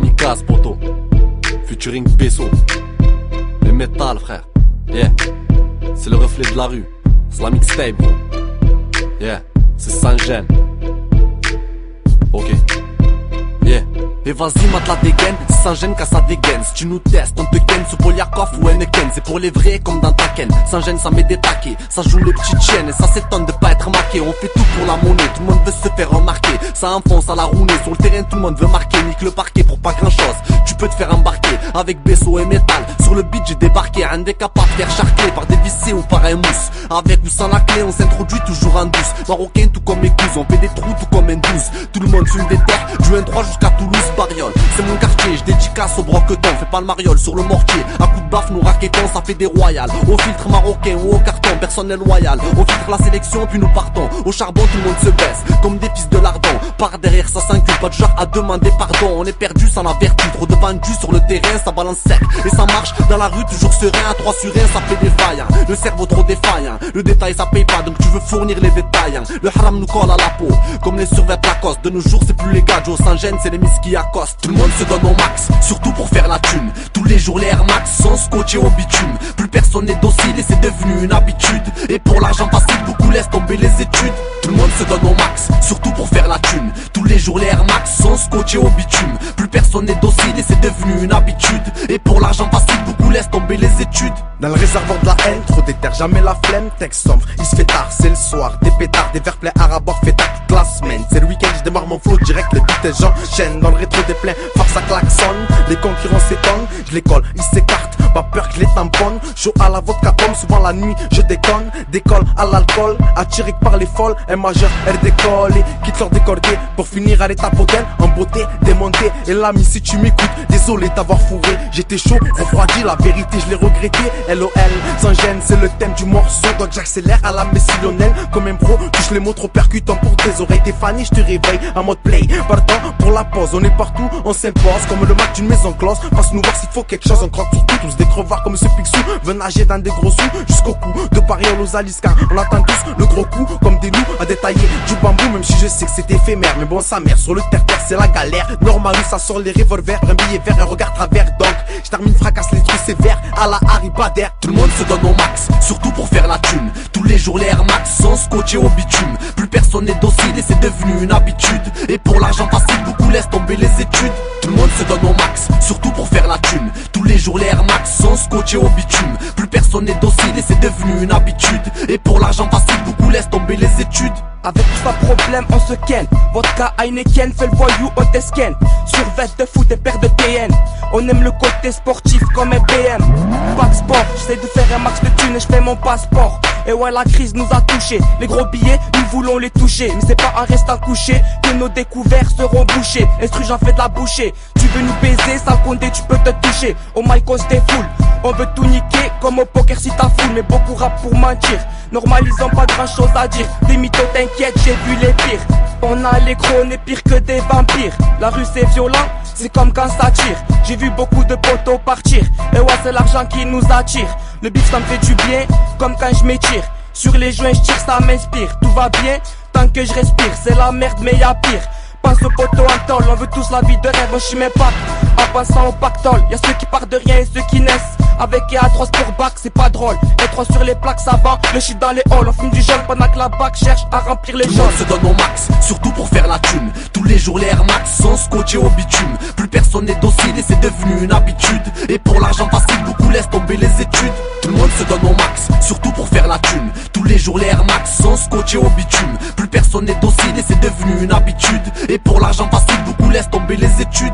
Kamikaze poto, featuring Besso. Le métal frère, yeah. C'est le reflet de la rue, c'est la mixtape gros. Yeah, c'est sans gêne. Ok, yeah. Et vas-y mate la dégaine, c'est sans gêne qu'à ça dégaine. Si tu nous testes, on te ken sous Poliakov ou Henneken. C'est pour les vrais comme dans ta ken. Sans gêne ça met des taquets, ça joue les petites chiennes et ça s'étonne de pas être marqué. On fait tout pour la monnaie, tout le monde veut se faire remarquer. Ça enfonce à la rounée, sur le terrain tout le monde veut marquer. Nique le parquet pour pas grand chose, tu peux te faire embarquer. Avec Besso et métal, sur le beat j'ai débarqué. Un des capables de faire charcler par des vissés ou par un mousse. Avec ou sans la clé on s'introduit toujours en douce. Marocain tout comme mes cousins, on fait des trous tout comme un 12. Tout le monde fume des terres, du 1-3 jusqu'à Toulouse. C'est mon quartier, je dédicace au broqueton. Fais pas le mariole sur le mortier. À coup de baffe nous raquettons, ça fait des royales. Au filtre marocain ou au carton, personne n'est loyal. On filtre la sélection puis nous partons. Au charbon tout le monde se baisse, comme des fils de lardon. Par derrière ça s'incule, pas de genre à demander pardon. On est perdu sans la vertu, trop de vendus sur le terrain. Ça balance sec et ça marche dans la rue toujours serein. À 3 sur 1 ça fait des failles, le cerveau trop défaillant. Le détail ça paye pas donc tu veux fournir les détails. Le haram nous colle à la peau, comme les survêtements Lacoste. De nos jours c'est plus les gars, Joe sans gêne c'est les miss qui accostent. Tout le monde se donne au max, surtout pour faire la thune. Tous les jours les Air Max sont scotchés au bitume. Plus personne n'est docile et c'est devenu une habitude. Et pour l'argent facile, beaucoup laissent tomber les études. Tout le monde se donne au max, surtout pour faire la thune. Tous les jours les Air Max sont scotchés au bitume. Plus personne n'est docile et c'est devenu une habitude. Et pour l'argent facile, beaucoup laissent tomber les études. Dans le réservoir de la haine, trop d'éther, jamais la flemme. Texte sombre, il se fait tard, c'est le soir. Des pétards, des verres pleins à rabord, fait tard toute la semaine. C'est le week-end, je démarre mon flow direct, les beats et j'enchaîne. Dans le rétro des pleins, force à klaxonne. Les concurrents s'étonnent, je les colle, ils s'écartent. Pas peur que je les tamponne. Chaud à la vodka pomme, souvent la nuit je déconne. Décolle à l'alcool, attiré par les folles. Un majeur, elle décolle et quitte leur décordé. Pour finir à l'étape hôtel, en beauté, démonté. Et l'ami si tu m'écoutes, désolé t'avoir fourré. J'étais chaud, refroidi, la vérité je l'ai regretté. LOL, sans gêne, c'est le thème du morceau. Donc j'accélère à la Messi Lionel. Comme un pro, touche les mots trop percutants pour tes oreilles. T'es Fanny, je te réveille en mode play. Partant pour la pause, on est partout, on s'impose. Comme le match d'une maison close. Passe nous voir s'il faut quelque chose, on croque sur tout. Tous des crevards comme ce Picsou, veut nager dans des gros sous. Jusqu'au cou, de Pariol aux Alisca. On attend tous le gros coup, comme des loups à détailler du bambou. Même si je sais que c'est éphémère, mais bon sa mère, sur le terre-terre c'est la galère. Normal ça sort les revolvers, un billet vert, un regard travers. Donc, je termine fracasse les trucs sévères à la Harry Bader. Tout le monde se donne au max, surtout pour faire la thune. Tous les jours les Air Max sont scotchés au bitume. Plus personne n'est docile et c'est devenu une habitude. Et pour l'argent facile, beaucoup laissent tomber les études. Tout le monde se donne au max, surtout pour faire la thune. Tous les jours les Air Max sont scotchés au bitume. Plus personne n'est docile et c'est devenu une habitude. Et pour l'argent facile, beaucoup laissent tomber les études. Avec tout ça problème on se ken. Vodka Heineken fait le voyou on t'esken. Sur veste de foot et paire de TN. On aime le côté sportif comme un BM. Back sport, j'essaie de faire un max de thunes et je fais mon passeport. Et ouais la crise nous a touchés. Les gros billets nous voulons les toucher. Mais c'est pas en restant couché que nos découverts seront bouchés. Instru j'en fais de la bouchée. Tu veux nous baiser, sale condé tu peux te toucher. Au mic on se défoule. On veut tout niquer comme au poker si t'as foule. Mais beaucoup rap pour mentir. Normalisons pas grand chose à dire. Des mythos t'inquiète j'ai vu les pires. On a l'écran on est pire que des vampires. La rue c'est violent, c'est comme quand ça tire. J'ai vu beaucoup de poteaux partir. Et ouais c'est l'argent qui nous attire. Le bif ça me fait du bien, comme quand je m'étire. Sur les joints je tire ça m'inspire. Tout va bien, tant que je respire. C'est la merde mais y'a pire. Pense au poteau en tôle, on veut tous la vie de rêve, je suis mes pattes. En passant au pactole, y'a ceux qui partent de rien et ceux qui naissent. Avec EA3 pour bac, c'est pas drôle. Et3 sur les plaques, ça va, le shit dans les halls. On fume du jaune pendant que la bac cherche à remplir les jaunes. Tout le monde se donne au max, surtout pour faire la thune. Tous les jours les Air Max sont scotchés au bitume. Plus personne n'est docile et c'est devenu une habitude. Et pour l'argent facile, beaucoup laissent tomber les études. Tout le monde se donne au max, surtout pour faire la thune. Tous les jours les Air Max sont scotchés au bitume. Plus personne n'est docile et c'est devenu une habitude. Et pour l'argent facile, beaucoup laissent tomber les études.